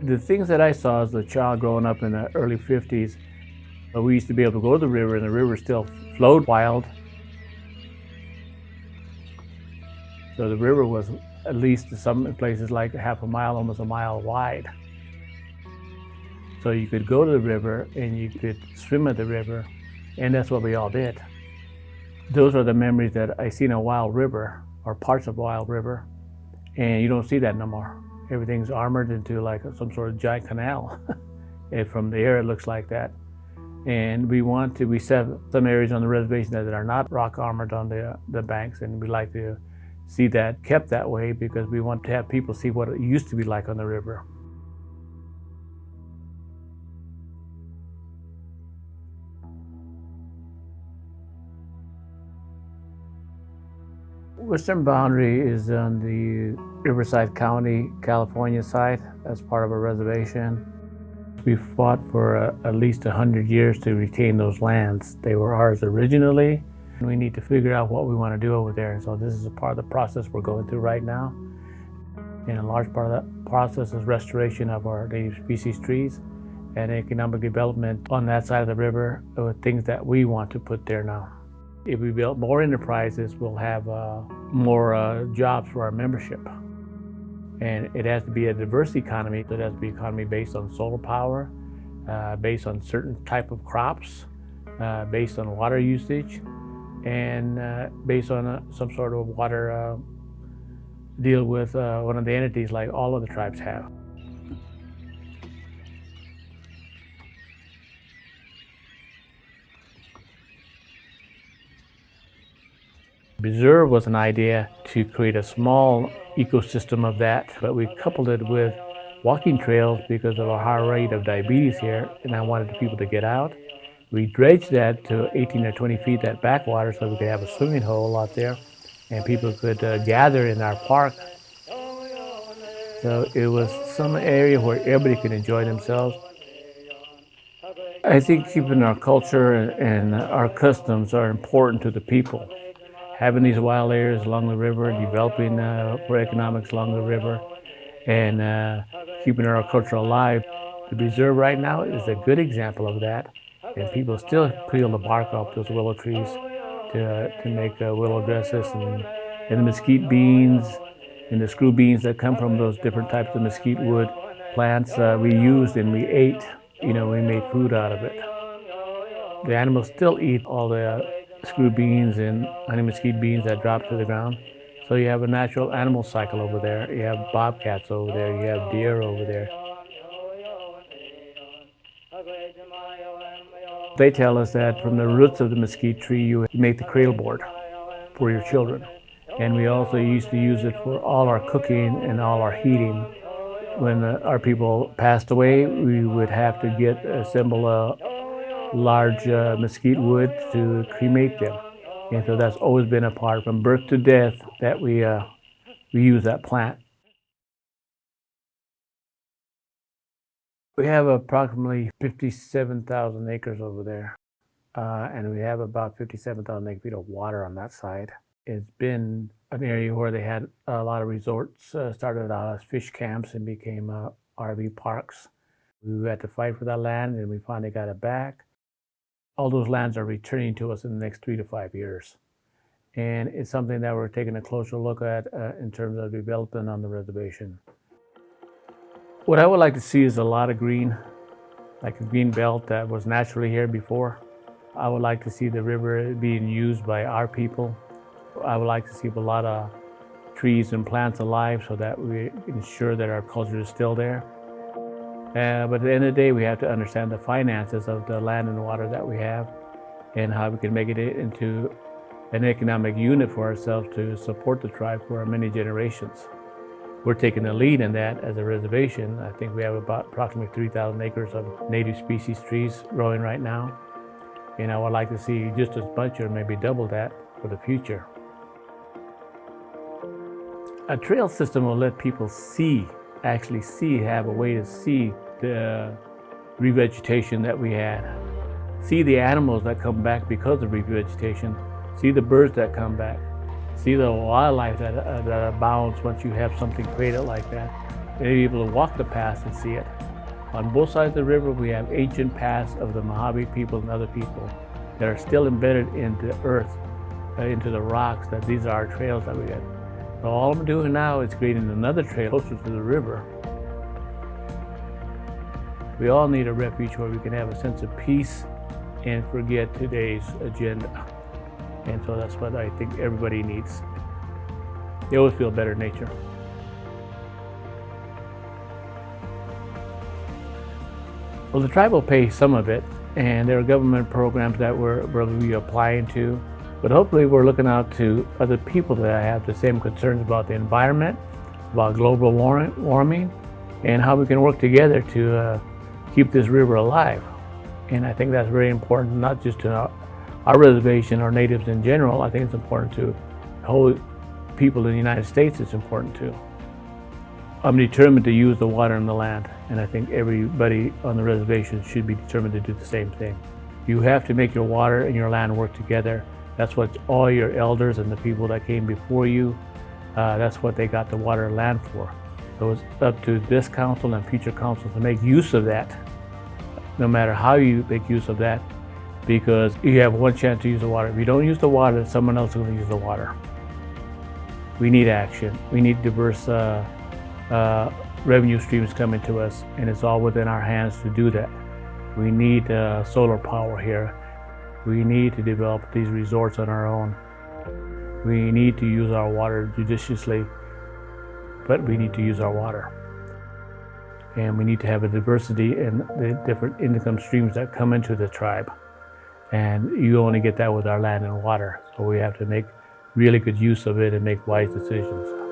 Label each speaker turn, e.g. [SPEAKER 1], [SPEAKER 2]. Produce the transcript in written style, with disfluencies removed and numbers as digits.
[SPEAKER 1] The things that I saw as a child growing up in the early 50s, we used to be able to go to the river and the river still flowed wild. So the river was at least in some places like half a mile, almost a mile wide. So you could go to the river and you could swim at the river, and that's what we all did. Those are the memories that I seen a wild river or parts of wild river, and you don't see that no more. Everything's armored into like some sort of giant canal. And from the air it looks like that. And we have some areas on the reservation that are not rock armored on the banks, and we like to see that kept that way because we want to have people see what it used to be like on the river. Western boundary is on the Riverside County, California side. That's part of a reservation. We fought for at least 100 years to retain those lands. They were ours originally, and we need to figure out what we want to do over there. So this is a part of the process we're going through right now. And a large part of that process is restoration of our native species trees and economic development on that side of the river with things that we want to put there now. If we build more enterprises, we'll have more jobs for our membership. And it has to be a diverse economy. So it has to be an economy based on solar power, based on certain type of crops, based on water usage, and based on some sort of water deal with one of the entities like all of the tribes have. Preserve was an idea to create a small ecosystem of that, but we coupled it with walking trails because of our high rate of diabetes here, and I wanted people to get out. We dredged that to 18 or 20 feet, that backwater, so we could have a swimming hole out there, and people could gather in our park. So it was some area where everybody could enjoy themselves. I think keeping our culture and our customs are important to the people. Having these wild areas along the river, developing for economics along the river, and keeping our culture alive. The preserve right now is a good example of that, and people still peel the bark off those willow trees to make willow dresses, and the mesquite beans and the screw beans that come from those different types of mesquite wood plants we used and we ate. We made food out of it. The animals still eat all the screw beans and honey mesquite beans that drop to the ground. So you have a natural animal cycle over there. You have bobcats over there, you have deer over there. They tell us that from the roots of the mesquite tree, you make the cradle board for your children. And we also used to use it for all our cooking and all our heating. When our people passed away, we would have to assemble a large mesquite wood to cremate them. And so that's always been a part from birth to death that we use that plant. We have approximately 57,000 acres over there, and we have about 57,000 acre feet of water on that side. It's been an area where they had a lot of resorts, started out as fish camps and became RV parks. We had to fight for that land, and we finally got it back. All those lands are returning to us in the next 3 to 5 years. And it's something that we're taking a closer look at in terms of development on the reservation. What I would like to see is a lot of green, like a green belt that was naturally here before. I would like to see the river being used by our people. I would like to see a lot of trees and plants alive so that we ensure that our culture is still there. But at the end of the day, we have to understand the finances of the land and water that we have and how we can make it into an economic unit for ourselves to support the tribe for many generations. We're taking the lead in that as a reservation. I think we have about approximately 3,000 acres of native species trees growing right now. And I would like to see just as much or maybe double that for the future. A trail system will let people have a way to see the revegetation that we had. See the animals that come back because of revegetation. See the birds that come back. See the wildlife that abounds once you have something created like that. And be able to walk the paths and see it. On both sides of the river, we have ancient paths of the Mojave people and other people that are still embedded into the earth, into the rocks, that these are our trails that we got. So all I'm doing now is creating another trail closer to the river. We all need a refuge where we can have a sense of peace and forget today's agenda. And so that's what I think everybody needs. They always feel better in nature. Well, the tribe will pay some of it, and there are government programs that we'll be applying to, but hopefully we're looking out to other people that have the same concerns about the environment, about global warming, and how we can work together to keep this river alive. And I think that's very important, not just to our reservation or natives in general. I think it's important to the whole people in the United States. It's important too. I'm determined to use the water and the land, and I think everybody on the reservation should be determined to do the same thing. You have to make your water and your land work together. That's what all your elders and the people that came before you, that's what they got the water and land for. So it's up to this council and future councils to make use of that, no matter how you make use of that, because you have one chance to use the water. If you don't use the water, someone else is going to use the water. We need action. We need diverse revenue streams coming to us, and it's all within our hands to do that. We need solar power here. We need to develop these resorts on our own. We need to use our water judiciously, but we need to use our water. And we need to have a diversity in the different income streams that come into the tribe. And you only get that with our land and water. So we have to make really good use of it and make wise decisions.